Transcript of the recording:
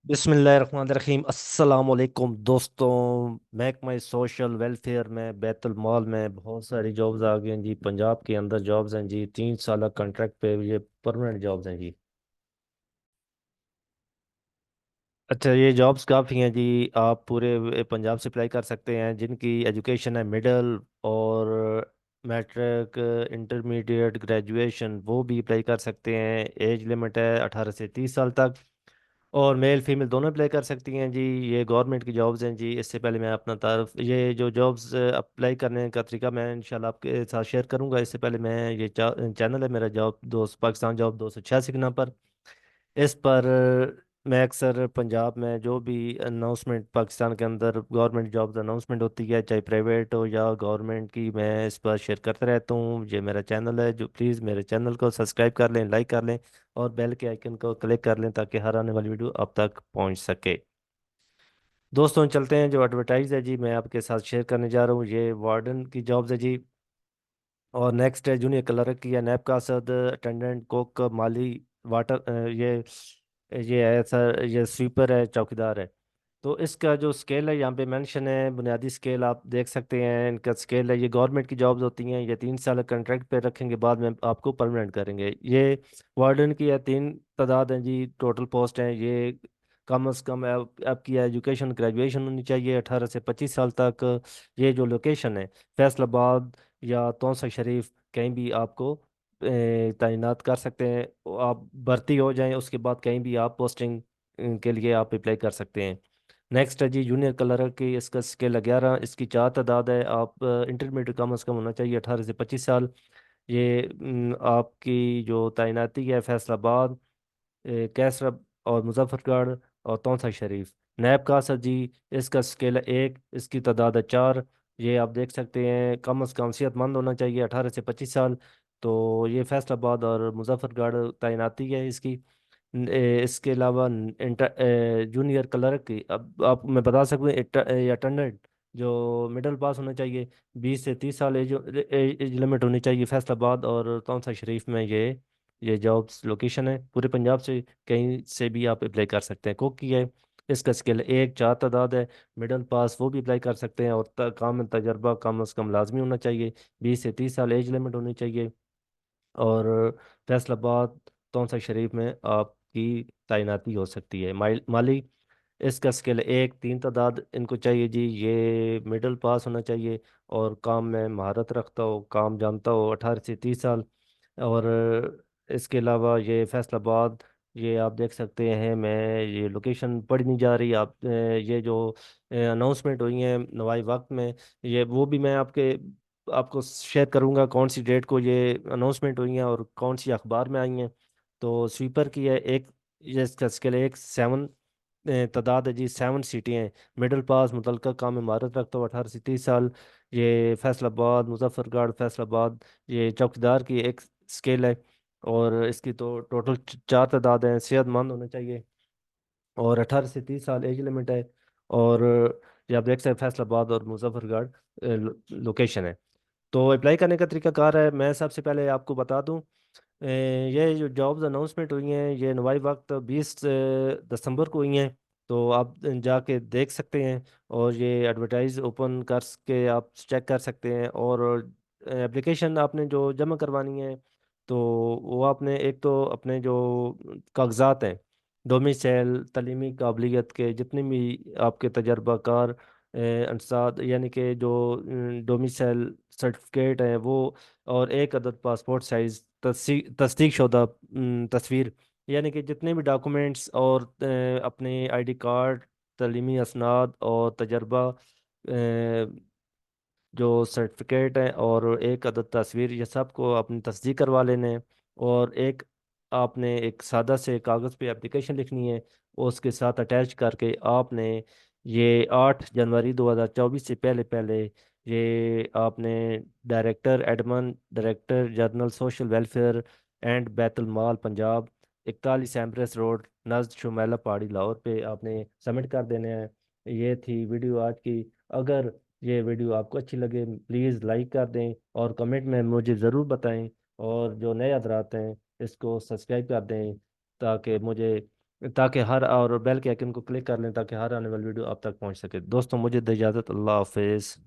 बिस्मिल्लाहिर्रहमानिर्रहीम। अस्सलाम वालेकुम दोस्तों। महकमा सोशल वेलफेयर में बैतुल माल में बहुत सारी जॉब्स आ गई हैं जी। पंजाब के अंदर जॉब्स हैं जी, 3 साल कॉन्ट्रैक्ट पे, ये परमानेंट जॉब्स हैं जी। अच्छा, ये जॉब्स काफ़ी हैं जी। आप पूरे पंजाब से अप्लाई कर सकते हैं। जिनकी एजुकेशन है मिडल और मैट्रिक, इंटरमीडिएट, ग्रेजुएशन, वो भी अप्लाई कर सकते हैं। एज लिमिट है 18 से 30 साल तक। और मेल फीमेल दोनों अप्लाई कर सकती हैं जी। ये गवर्नमेंट की जॉब्स हैं जी। इससे पहले मैं अपना तारफ, ये जो जॉब्स अप्लाई करने का तरीका मैं इंशाल्लाह आपके साथ शेयर करूंगा। इससे पहले मैं ये चैनल है मेरा, जॉब दोस्त पाकिस्तान जॉब 286 के नाम पर। इस पर मैं अक्सर पंजाब में जो भी अनाउंसमेंट पाकिस्तान के अंदर गवर्नमेंट जॉब्स अनाउंसमेंट होती है, चाहे प्राइवेट हो या गवर्नमेंट की, मैं इस पर शेयर करता रहता हूँ। ये मेरा चैनल है, जो प्लीज़ मेरे चैनल को सब्सक्राइब कर लें, लाइक कर लें और बेल के आइकन को क्लिक कर लें ताकि हर आने वाली वीडियो आप तक पहुँच सके। दोस्तों चलते हैं, जो एडवर्टाइज है जी मैं आपके साथ शेयर करने जा रहा हूँ, ये वार्डन की जॉब्स है जी। और नेक्स्ट है जूनियर क्लर्क की, या नैब का सद, अटेंडेंट, कुक, माली, वाटर, ये है सर, ये स्वीपर है, चौकीदार है। तो इसका जो स्केल है यहाँ पे मेंशन है, बुनियादी स्केल आप देख सकते हैं। इनका स्केल है, ये गवर्नमेंट की जॉब्स होती हैं, ये 3 साल कॉन्ट्रैक्ट पे रखेंगे, बाद में आपको परमानेंट करेंगे। ये वार्डन की है, 3 तादाद हैं जी, टोटल पोस्ट हैं ये। कम अज़ कम आपकी एजुकेशन ग्रेजुएशन होनी चाहिए 18 से 25 साल तक। ये जो लोकेशन है, फैसलाबाद या तौसा शरीफ, कहीं भी आपको तैनात कर सकते हैं। आप भर्ती हो जाएं, उसके बाद कहीं भी आप पोस्टिंग के लिए आप अप्लाई कर सकते हैं। नेक्स्ट है जी जूनियर क्लर्क की, इसका स्केल 11, इसकी 4 तादाद है। आप इंटरमीडिएट कम अज़ कम होना चाहिए 18 से 25 साल। ये आपकी जो तैनाती है फैसलाबाद, कैसर और मुजफ्फरगढ़ और तौसा शरीफ। नैब कासर जी, इसका स्केल है 1, इसकी तादाद है 4। ये आप देख सकते हैं, कम अज़ कम सेहतमंद होना चाहिए 18 से 25 साल। तो ये फैसलाबाद और मुजफ्फरगढ़ तैनाती है इसकी। इसके अलावा जूनियर क्लर्क की, अब आप मैं बता सकूँ, अटेंडेंट जो मिडिल पास होना चाहिए, 20 से 30 साल एज लिमिट होनी चाहिए। फैसलाबाद और तौसा शरीफ में ये जॉब्स लोकेशन है। पूरे पंजाब से कहीं से भी आप अप्लाई कर सकते हैं। कुक की है, इसका स्केल 1, 4 तादाद है। मिडिल पास, वो भी अप्लाई कर सकते हैं। और काम में तजर्बा कम अज़ कम लाजमी होना चाहिए। 20 से 30 साल एज लिमिट होनी चाहिए। और फैसलाबाद, तौसा शरीफ में आपकी तैनाती हो सकती है। माली, इसका स्केल 1, 3 तादाद इनको चाहिए जी। ये मिडिल पास होना चाहिए और काम में महारत रखता हो, काम जानता हो, 18 से 30 साल। और इसके अलावा ये फैसलाबाद, ये आप देख सकते हैं। मैं ये लोकेशन पढ़ नहीं जा रही, आप ये जो अनाउंसमेंट हुई है नवाई वक्त में, ये वो भी मैं आपको शेयर करूंगा कौन सी डेट को ये अनाउंसमेंट हुई हैं और कौन सी अखबार में आई हैं। तो स्वीपर की है एक, ये इसका स्केल 1, 7 तादाद है जी। 7 सीटें हैं। मिडिल पास, मुतलका काम में महारत रखता हुआ, 18 से 30 साल। ये फैसलाबाद, मुजफ्फरगढ़, फैसलाबाद। ये चौकीदार की एक स्केल है। और इसकी तो टोटल 4 तादाद हैं। सेहतमंद होने चाहिए और 18 से 30 साल एज लिमिट है। और ये आप देख सकते हैं, फैसलाबाद और मुजफ्फरगढ़ लोकेशन है। तो अप्लाई करने का तरीका कार है, मैं सबसे पहले आपको बता दूं। ये जो जॉब्स अनाउंसमेंट हुई हैं, ये नवाई वक्त 20 दिसंबर को हुई हैं। तो आप जाके देख सकते हैं और ये एडवर्टाइज ओपन कर के आप चेक कर सकते हैं। और एप्लीकेशन आपने जो जमा करवानी है, तो वो आपने एक तो अपने जो कागजात हैं, डोमिसाइल, तलीमी काबिलियत के जितने भी आपके तजर्बाकार अंसाद, यानी कि जो डोमिसाइल सर्टिफिकेट हैं वो, और एक अदद पासपोर्ट साइज तस्दीक शुदा तस्वीर, यानी कि जितने भी डॉक्यूमेंट्स और अपने आईडी कार्ड, तलीमी असनाद और तजर्बा, जो सर्टिफिकेट है और एक अदद तस्वीर, ये सब को अपनी तस्दीक करवा लेने हैं। और एक आपने एक सादा से कागज़ पे एप्लीकेशन लिखनी है, उसके साथ अटैच करके आपने ये 8 जनवरी 2024 से पहले पहले ये आपने director admin, director general social welfare and Baitul Maal Punjab, 41 Empress Road, नज़द शुमेला पहाड़ी, लाहौर पे आपने सबमिट कर देने हैं। ये थी वीडियो आज की। अगर ये वीडियो आपको अच्छी लगे, प्लीज़ लाइक कर दें और कमेंट में मुझे ज़रूर बताएं। और जो नए हजरात हैं, इसको सब्सक्राइब कर दें ताकि मुझे تاکہ ہر اور بیل کے آئکن کو کلک کر لیں تاکہ ہر آنے والی ویڈیو آپ تک پہنچ سکے. دوستوں مجھے دے اجازت. اللہ حافظ.